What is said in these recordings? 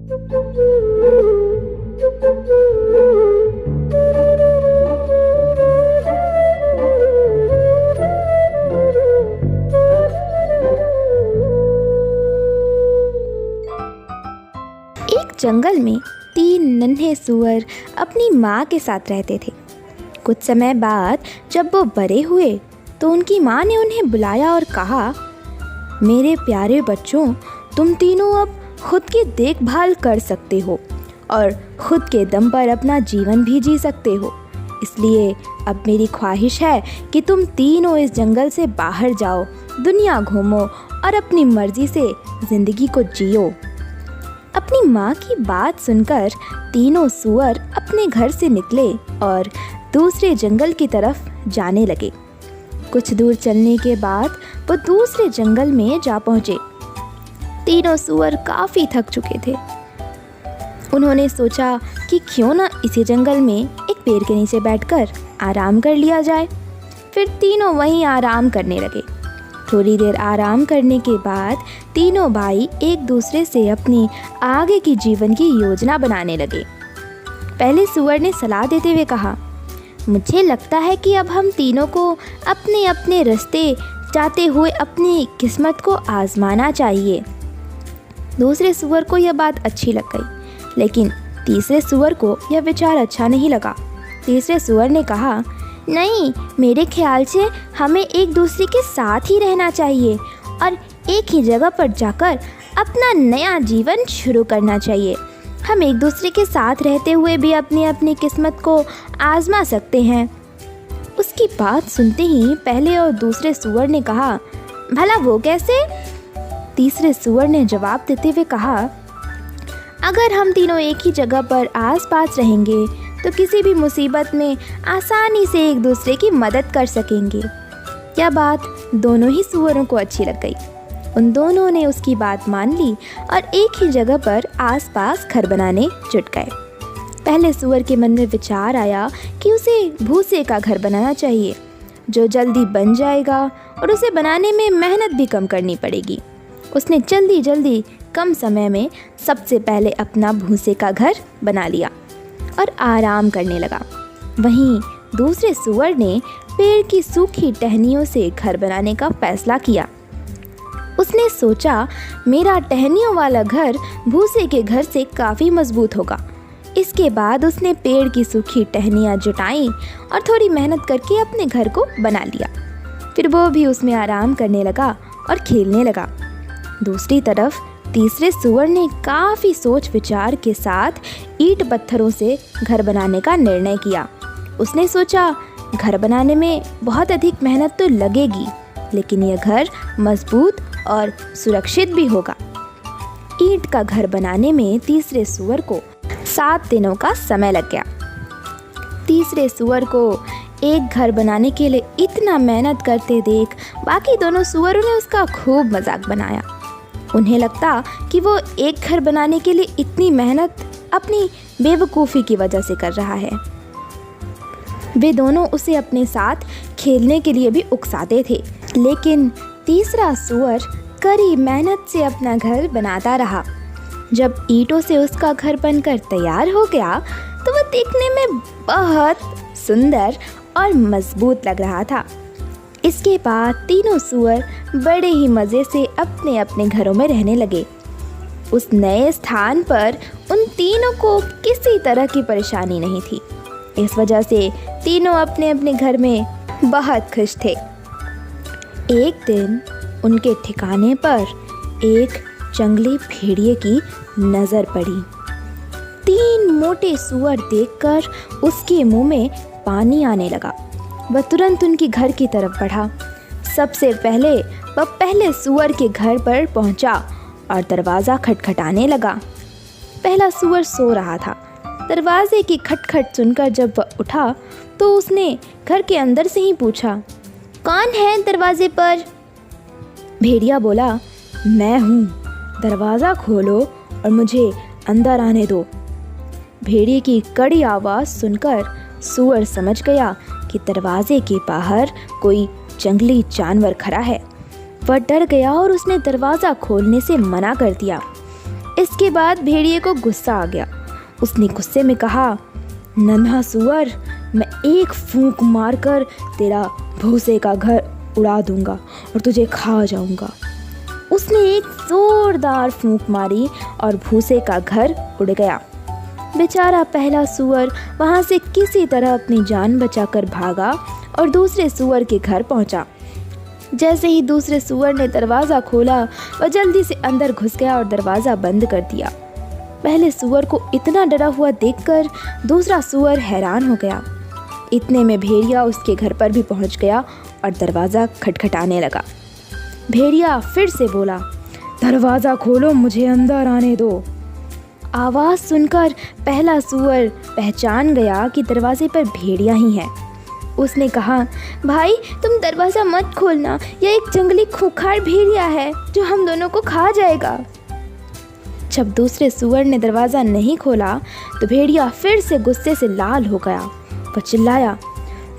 एक जंगल में 3 नन्हे सूअर अपनी माँ के साथ रहते थे। कुछ समय बाद जब वो बड़े हुए तो उनकी माँ ने उन्हें बुलाया और कहा, मेरे प्यारे बच्चों, तुम तीनों अब खुद की देखभाल कर सकते हो और खुद के दम पर अपना जीवन भी जी सकते हो। इसलिए अब मेरी ख्वाहिश है कि तुम तीनों इस जंगल से बाहर जाओ, दुनिया घूमो और अपनी मर्जी से ज़िंदगी को जियो। अपनी माँ की बात सुनकर तीनों सूअर अपने घर से निकले और दूसरे जंगल की तरफ जाने लगे। कुछ दूर चलने के बाद वो दूसरे जंगल में जा पहुँचे। तीनों सूअर काफ़ी थक चुके थे। उन्होंने सोचा कि क्यों ना इसी जंगल में एक पेड़ के नीचे बैठकर आराम कर लिया जाए। फिर तीनों वहीं आराम करने लगे। थोड़ी देर आराम करने के बाद तीनों भाई एक दूसरे से अपनी आगे की जीवन की योजना बनाने लगे। पहले सूअर ने सलाह देते हुए कहा, मुझे लगता है कि अब हम तीनों को अपने अपने रास्ते जाते हुए अपनी किस्मत को आजमाना चाहिए। दूसरे सूअर को यह बात अच्छी लग गई, लेकिन तीसरे सूअर को यह विचार अच्छा नहीं लगा। तीसरे सूअर ने कहा, नहीं, मेरे ख्याल से हमें एक दूसरे के साथ ही रहना चाहिए और एक ही जगह पर जाकर अपना नया जीवन शुरू करना चाहिए। हम एक दूसरे के साथ रहते हुए भी अपनी अपनी किस्मत को आजमा सकते हैं। उसकी बात सुनते ही पहले और दूसरे सूअर ने कहा, भला वो कैसे? तीसरे सूअर ने जवाब देते हुए कहा, अगर हम तीनों एक ही जगह पर आसपास रहेंगे तो किसी भी मुसीबत में आसानी से एक दूसरे की मदद कर सकेंगे। यह बात दोनों ही सूअरों को अच्छी लग गई। उन दोनों ने उसकी बात मान ली और एक ही जगह पर आसपास घर बनाने जुट गए। पहले सूअर के मन में विचार आया कि उसे भूसे का घर बनाना चाहिए, जो जल्दी बन जाएगा और उसे बनाने में मेहनत भी कम करनी पड़ेगी। उसने जल्दी जल्दी कम समय में सबसे पहले अपना भूसे का घर बना लिया और आराम करने लगा। वहीं दूसरे सूअर ने पेड़ की सूखी टहनियों से घर बनाने का फैसला किया। उसने सोचा, मेरा टहनियों वाला घर भूसे के घर से काफ़ी मजबूत होगा। इसके बाद उसने पेड़ की सूखी टहनियाँ जुटाईं और थोड़ी मेहनत करके अपने घर को बना लिया। फिर वो भी उसमें आराम करने लगा और खेलने लगा। दूसरी तरफ तीसरे सूअर ने काफ़ी सोच विचार के साथ ईंट पत्थरों से घर बनाने का निर्णय किया। उसने सोचा, घर बनाने में बहुत अधिक मेहनत तो लगेगी, लेकिन यह घर मजबूत और सुरक्षित भी होगा। ईंट का घर बनाने में तीसरे सूअर को 7 दिनों का समय लग गया। तीसरे सूअर को एक घर बनाने के लिए इतना मेहनत करते देख बाकी दोनों सूअरों ने उसका खूब मजाक बनाया। उन्हें लगता कि वो एक घर बनाने के लिए इतनी मेहनत अपनी बेवकूफ़ी की वजह से कर रहा है। वे दोनों उसे अपने साथ खेलने के लिए भी उकसाते थे, लेकिन तीसरा सूअर कड़ी मेहनत से अपना घर बनाता रहा। जब ईंटों से उसका घर बनकर तैयार हो गया तो वह देखने में बहुत सुंदर और मजबूत लग रहा था। इसके बाद तीनों सूअर बड़े ही मज़े से अपने अपने घरों में रहने लगे। उस नए स्थान पर उन तीनों को किसी तरह की परेशानी नहीं थी। इस वजह से तीनों अपने अपने घर में बहुत खुश थे। एक दिन उनके ठिकाने पर एक जंगली भेड़िए की नज़र पड़ी। 3 मोटे सूअर देखकर उसके मुंह में पानी आने लगा। वह तुरंत उनके घर की तरफ बढ़ा। सबसे पहले वह पहले सूअर के घर पर पहुंचा और दरवाज़ा खटखटाने लगा। पहला सूअर सो रहा था। दरवाजे की खटखट सुनकर जब वह उठा तो उसने घर के अंदर से ही पूछा, कौन है दरवाजे पर? भेड़िया बोला, मैं हूँ, दरवाज़ा खोलो और मुझे अंदर आने दो। भेड़िए की कड़ी आवाज़ सुनकर सूअर समझ गया कि दरवाजे के बाहर कोई जंगली जानवर खड़ा है। वह डर गया और उसने दरवाज़ा खोलने से मना कर दिया। इसके बाद भेड़िए को गुस्सा आ गया। उसने गुस्से में कहा, नन्हा सुअर, मैं एक फूंक मारकर तेरा भूसे का घर उड़ा दूंगा और तुझे खा जाऊंगा। उसने एक जोरदार फूंक मारी और भूसे का घर उड़ गया। बेचारा पहला सुअर वहां से किसी तरह अपनी जान बचाकर भागा और दूसरे सुअर के घर पहुंचा। जैसे ही दूसरे सुअर ने दरवाज़ा खोला, वह जल्दी से अंदर घुस गया और दरवाज़ा बंद कर दिया। पहले सुअर को इतना डरा हुआ देखकर दूसरा सुअर हैरान हो गया। इतने में भेड़िया उसके घर पर भी पहुंच गया और दरवाज़ा खटखटाने लगा। भेड़िया फिर से बोला, दरवाज़ा खोलो, मुझे अंदर आने दो। आवाज़ सुनकर पहला सुअर पहचान गया कि दरवाजे पर भेड़िया ही है। उसने कहा, भाई तुम दरवाज़ा मत खोलना, यह एक जंगली खूंखार भेड़िया है जो हम दोनों को खा जाएगा। जब दूसरे सुअर ने दरवाज़ा नहीं खोला तो भेड़िया फिर से गुस्से से लाल हो गया। वह चिल्लाया,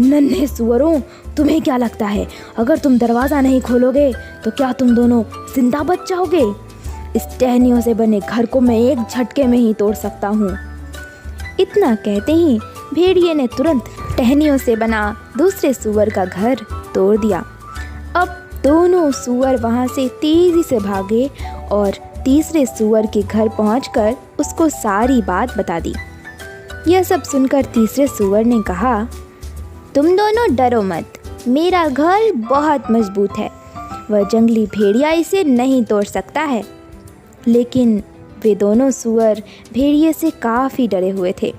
नन्हे सुअरों, तुम्हें क्या लगता है अगर तुम दरवाज़ा नहीं खोलोगे तो क्या तुम दोनों जिंदा बच जाओगे? इस टहनियों से बने घर को मैं एक झटके में ही तोड़ सकता हूँ। इतना कहते ही भेड़िए ने तुरंत टहनियों से बना दूसरे सुअर का घर तोड़ दिया। अब दोनों सुअर वहाँ से तेज़ी से भागे और तीसरे सुअर के घर पहुंचकर उसको सारी बात बता दी। यह सब सुनकर तीसरे सुअर ने कहा, तुम दोनों डरो मत, मेरा घर बहुत मजबूत है, वह जंगली भेड़िया इसे नहीं तोड़ सकता है। लेकिन वे दोनों सुअर भेड़िए से काफ़ी डरे हुए थे,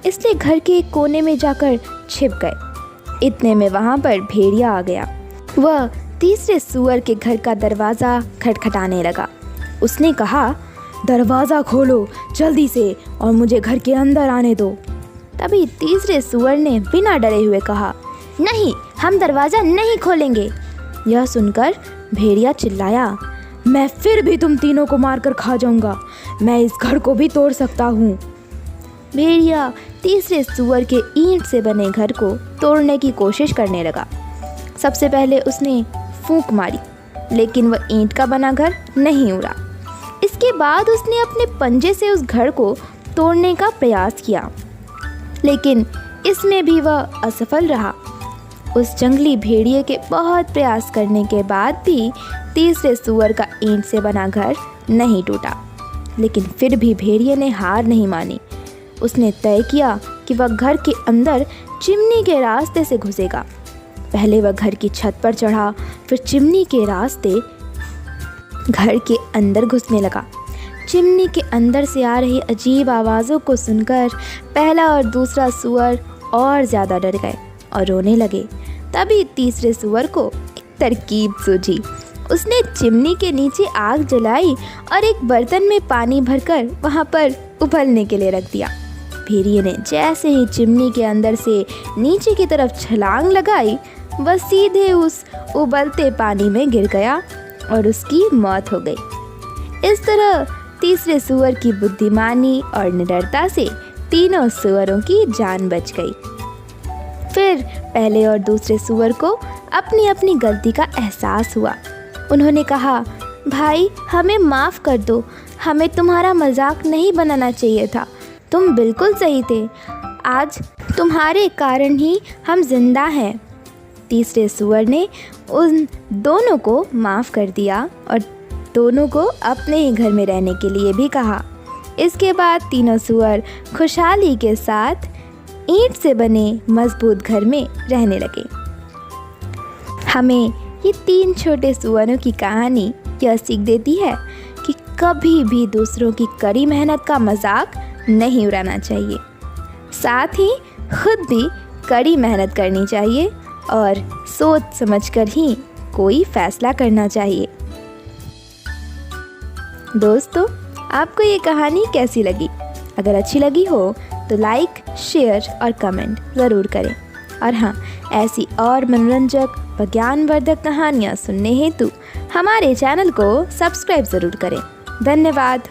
इसलिए घर के एक कोने में जाकर छिप गए। इतने में वहाँ पर भेड़िया आ गया। वह तीसरे सुअर के घर का दरवाज़ा खटखटाने लगा। उसने कहा, दरवाज़ा खोलो जल्दी से और मुझे घर के अंदर आने दो। तभी तीसरे सुअर ने बिना डरे हुए कहा, नहीं, हम दरवाज़ा नहीं खोलेंगे। यह सुनकर भेड़िया चिल्लाया, मैं फिर भी तुम तीनों को मारकर खा जाऊंगा, मैं इस घर को भी तोड़ सकता हूँ। भेड़िया तीसरे सुअर के ईंट से बने घर को तोड़ने की कोशिश करने लगा। सबसे पहले उसने फूंक मारी, लेकिन वह ईंट का बना घर नहीं उड़ा। इसके बाद उसने अपने पंजे से उस घर को तोड़ने का प्रयास किया, लेकिन इसमें भी वह असफल रहा। उस जंगली भेड़िए के बहुत प्रयास करने के बाद भी तीसरे सुअर का ईंट से बना घर नहीं टूटा, लेकिन फिर भी भेड़िए ने हार नहीं मानी। उसने तय किया कि वह घर के अंदर चिमनी के रास्ते से घुसेगा। पहले वह घर की छत पर चढ़ा, फिर चिमनी के रास्ते घर के अंदर घुसने लगा। चिमनी के अंदर से आ रही अजीब आवाज़ों को सुनकर पहला और दूसरा सुअर और ज़्यादा डर गए और रोने लगे। तभी तीसरे सुअर को एक तरकीब सूझी। उसने चिमनी के नीचे आग जलाई और एक बर्तन में पानी भरकर वहाँ पर उबलने के लिए रख दिया। भेड़िए ने जैसे ही चिमनी के अंदर से नीचे की तरफ छलांग लगाई, वह सीधे उस उबलते पानी में गिर गया और उसकी मौत हो गई। इस तरह तीसरे सुअर की बुद्धिमानी और निडरता से तीनों सुअरों की जान बच गई। फिर पहले और दूसरे सुअर को अपनी अपनी गलती का एहसास हुआ। उन्होंने कहा, भाई हमें माफ़ कर दो, हमें तुम्हारा मजाक नहीं बनाना चाहिए था, तुम बिल्कुल सही थे, आज तुम्हारे कारण ही हम जिंदा हैं। तीसरे सुअर ने उन दोनों को माफ़ कर दिया और दोनों को अपने ही घर में रहने के लिए भी कहा। इसके बाद तीनों सुअर खुशहाली के साथ ईंट से बने मजबूत घर में रहने लगे। हमें ये तीन छोटे सुअरों की कहानी यह सीख देती है कि कभी भी दूसरों की कड़ी मेहनत का मजाक नहीं उड़ाना चाहिए, साथ ही खुद भी कड़ी मेहनत करनी चाहिए और सोच समझकर ही कोई फैसला करना चाहिए। दोस्तों, आपको ये कहानी कैसी लगी? अगर अच्छी लगी हो तो लाइक, शेयर और कमेंट ज़रूर करें। और हाँ, ऐसी और मनोरंजक व ज्ञानवर्धक कहानियाँ सुनने हेतु हमारे चैनल को सब्सक्राइब ज़रूर करें। धन्यवाद।